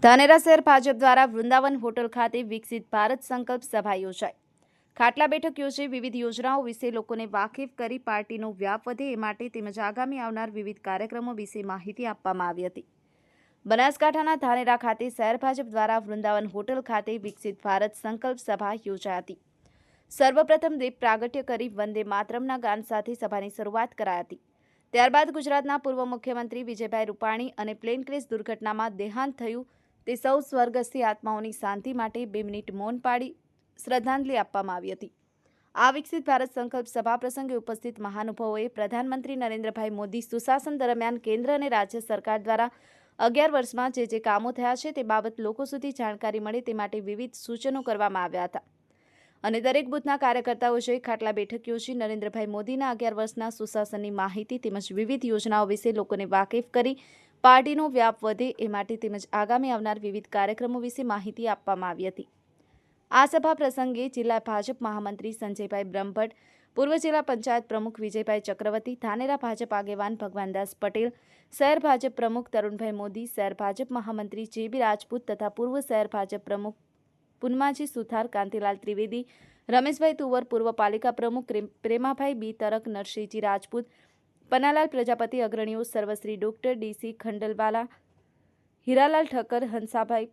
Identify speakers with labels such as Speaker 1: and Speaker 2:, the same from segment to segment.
Speaker 1: ધાનેરા શહેર ભાજપ દ્વારા વૃંદાવન હોટલ ખાતે વિકસિત ભારત સંકલ્પ સભા યોજાઈ. ખાટલા બેઠક યોજી વિવિધ યોજનાઓ વિશે લોકોને વાકેફ કરી પાર્ટીનો વ્યાપ વધે એ માટે તેમજ આગામી આવનાર વિવિધ કાર્યક્રમો વિશે માહિતી આપવામાં આવી હતી. બનાસકાંઠાના ધાનેરા ખાતે શહેર ભાજપ દ્વારા વૃંદાવન હોટલ ખાતે વિકસિત ભારત સંકલ્પ સભા યોજાઈ હતી. સર્વપ્રથમ દીપ પ્રાગટ્ય કરી વંદે માતરમના ગાન સાથે સભાની શરૂઆત કરાઈ હતી. ત્યારબાદ ગુજરાતના પૂર્વ મુખ્યમંત્રી વિજયભાઈ રૂપાણી અને પ્લેન ક્રેશ દુર્ઘટનામાં દેહાંત થયું તે સૌ સ્વર્ગસ્થી આત્માઓની શાંતિ માટે 2 મિનિટ મૌન પાડી શ્રદ્ધાંજલિ આપવામાં આવી હતી. આ વિકસિત ભારત સંકલ્પ સભા પ્રસંગે ઉપસ્થિત મહાનુભાવોએ પ્રધાનમંત્રી નરેન્દ્રભાઈ મોદી સુશાસન દરમિયાન કેન્દ્ર અને રાજ્ય સરકાર દ્વારા 11 વર્ષમાં જે કામો થયા છે તે બાબત લોકો સુધી જાણકારી મળે તે માટે વિવિધ સૂચનો કરવામાં આવ્યા હતા અને દરેક બૂથના કાર્યકર્તાઓએ ખાટલા બેઠક યોજી નરેન્દ્રભાઈ મોદીના 11 વર્ષના સુશાસનની માહિતી તેમજ વિવિધ યોજનાઓ વિશે લોકોને વાકેફ કરી પાર્ટીનો વ્યાપ વધે એ માટે તેમજ આગામી આવનાર વિવિધ કાર્યક્રમો વિશે માહિતી આપવામાં આવી હતી. આ સભા પ્રસંગે જિલ્લા ભાજપ મહામંત્રી સંજયભાઈ બ્રહ્મભટ્ટ, પૂર્વ જિલ્લા પંચાયત પ્રમુખ વિજયભાઈ ચક્રવર્તી, ધાનેરા ભાજપ આગેવાન ભગવાનદાસ પટેલ, શહેર ભાજપ પ્રમુખ તરુણભાઈ મોદી, શહેર ભાજપ મહામંત્રી જે.બી. રાજપૂત તથા પૂર્વ શહેર ભાજપ પ્રમુખ પુનમાજી સુથાર, કાંતિલાલ ત્રિવેદી, રમેશભાઈ તુવર, પૂર્વ પાલિકા પ્રમુખ પ્રેમાભાઈ બી. તરક, નરસિંહજી રાજપૂત, પન્નાલાલ પ્રજાપતિ, અગ્રણીઓ સર્વશ્રી ડોક્ટર ડી.સી. ખંડલવાલા, હીરાલાલ ઠક્કર, હંસાભાઈ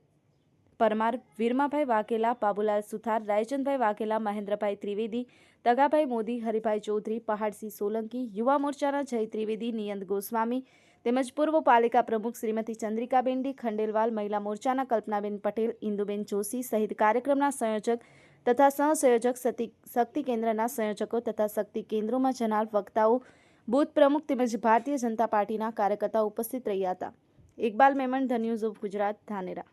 Speaker 1: પરમાર, વીરમાભાઈ વાઘેલા, બાબુલાલ સુથાર, રાયચંદભાઈ વાઘેલા, મહેન્દ્રભાઈ ત્રિવેદી, તગાભાઈ મોદી, હરિભાઈ ચૌધરી, પહાડસિંહ સોલંકી, યુવા મોરચાના જય ત્રિવેદી, નિયંત ગોસ્વામી તેમજ પૂર્વ પાલિકા પ્રમુખ શ્રીમતી ચંદ્રિકાબેન ડી ખંડેલવાલ, મહિલા મોરચાના કલ્પનાબેન પટેલ, ઇન્દુબેન જોશી સહિત કાર્યક્રમના સંયોજક તથા સહસંયોજક, શક્તિ કેન્દ્રના સંયોજકો તથા શક્તિ કેન્દ્રોમાં જનાર વક્તાઓ, બૂથ પ્રમુખ તેમજ ભારતીય જનતા પાર્ટીના કાર્યકર્તાઓ ઉપસ્થિત રહ્યા હતા. Iqbal Memon, the news of Gujarat, Dhanera.